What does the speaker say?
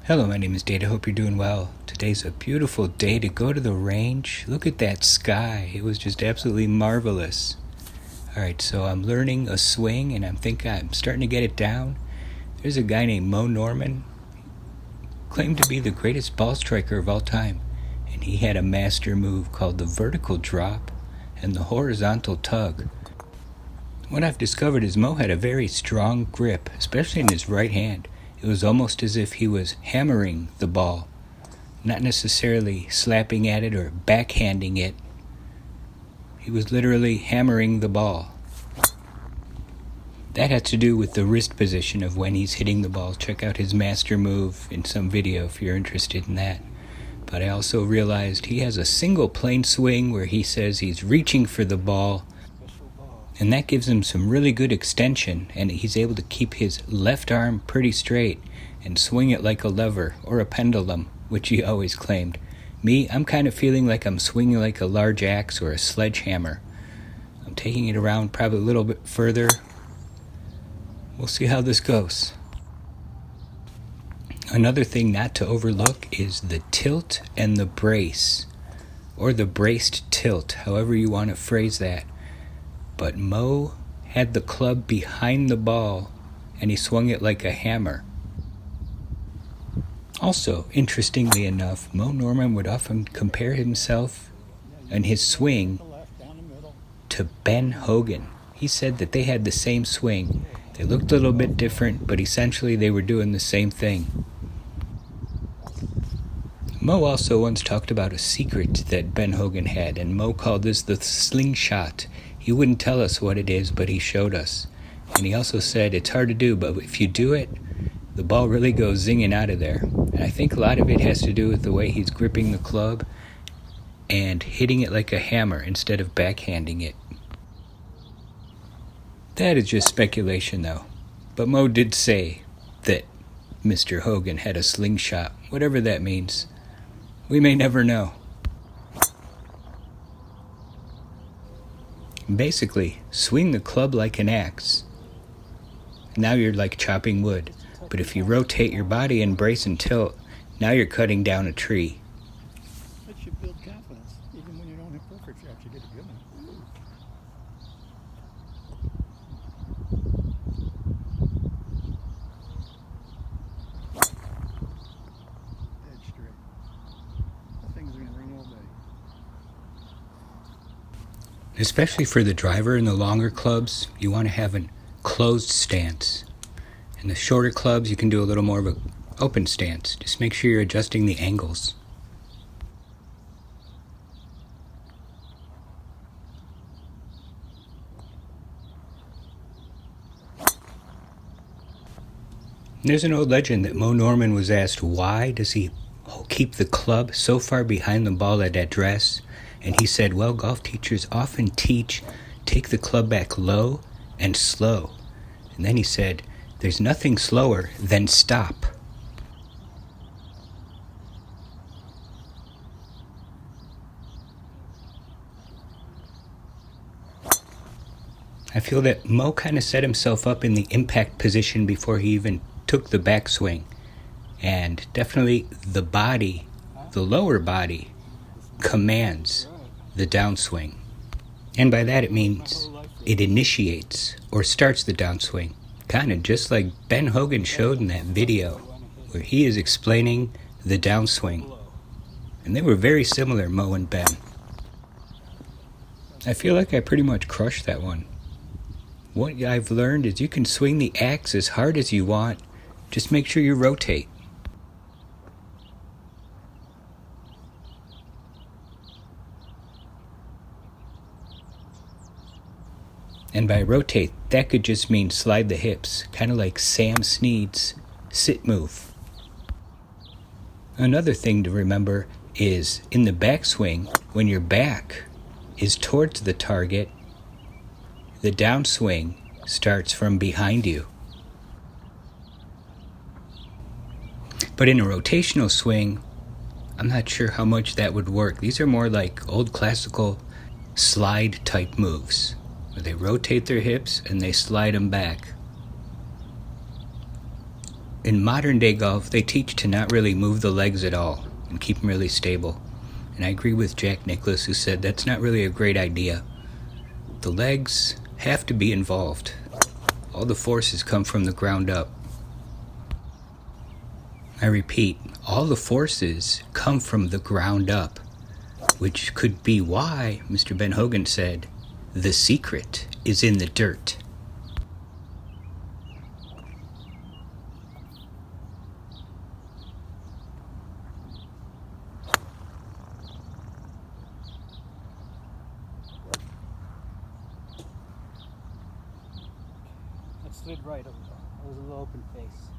Hello, my name is Data. Hope you're doing well. Today's a beautiful day to go to the range. Look at that sky. It was just absolutely marvelous. Alright, so I'm learning a swing and I'm starting to get it down. There's a guy named Mo Norman, claimed to be the greatest ball striker of all time. And he had a master move called the vertical drop and the horizontal tug. What I've discovered is Mo had a very strong grip, especially in his right hand. It was almost as if he was hammering the ball, not necessarily slapping at it or backhanding it. He was literally hammering the ball. That has to do with the wrist position of when he's hitting the ball. Check out his master move in some video if you're interested in that. But I also realized he has a single plane swing where he says he's reaching for the ball, and that gives him some really good extension, and he's able to keep his left arm pretty straight and swing it like a lever or a pendulum, which he always claimed. Me, I'm kind of feeling like I'm swinging like a large axe or a sledgehammer. I'm taking it around probably a little bit further. We'll see how this goes. Another thing not to overlook is the tilt and the brace, or the braced tilt, however you want to phrase that. But Mo had the club behind the ball, and he swung it like a hammer. Also, interestingly enough, Mo Norman would often compare himself and his swing to Ben Hogan. He said that they had the same swing. They looked a little bit different, but essentially they were doing the same thing. Mo also once talked about a secret that Ben Hogan had, and Mo called this the slingshot. He wouldn't tell us what it is, but he showed us. And he also said it's hard to do, but if you do it, the ball really goes zinging out of there. And I think a lot of it has to do with the way he's gripping the club and hitting it like a hammer instead of backhanding it. That is just speculation, though. But Mo did say that Mr. Hogan had a slingshot, whatever that means. We may never know. Basically, swing the club like an axe. Now you're like chopping wood. But if you rotate your body and brace and tilt, now you're cutting down a tree. It should build confidence, even when you don't hit perfect shots, you get a good one. Dead straight. That thing's gonna ring all day. Especially for the driver in the longer clubs, you want to have an closed stance. In the shorter clubs, you can do a little more of an open stance. Just make sure you're adjusting the angles. There's an old legend that Mo Norman was asked why does he keep the club so far behind the ball at address, and he said, well, golf teachers often teach take the club back low and slow. And then he said, there's nothing slower than stop. I feel that Mo kind of set himself up in the impact position before he even took the backswing. And definitely the body, the lower body, commands the downswing. And by that it means it initiates or starts the downswing. Kind of just like Ben Hogan showed in that video where he is explaining the downswing. And they were very similar, Mo and Ben. I feel like I pretty much crushed that one. What I've learned is you can swing the axe as hard as you want. Just make sure you rotate. And by rotate, that could just mean slide the hips, kind of like Sam Snead's sit move. Another thing to remember is in the backswing, when your back is towards the target, the downswing starts from behind you. But in a rotational swing, I'm not sure how much that would work. These are more like old classical slide type moves, where they rotate their hips and they slide them back. in modern day golf, they teach to not really move the legs at all and keep them really stable. And I agree with Jack Nicklaus, who said that's not really a great idea. The legs have to be involved. All the forces come from the ground up. I repeat, all the forces come from the ground up, which could be why Mr. Ben Hogan said, the secret is in the dirt. That slid right over. That was a little open face.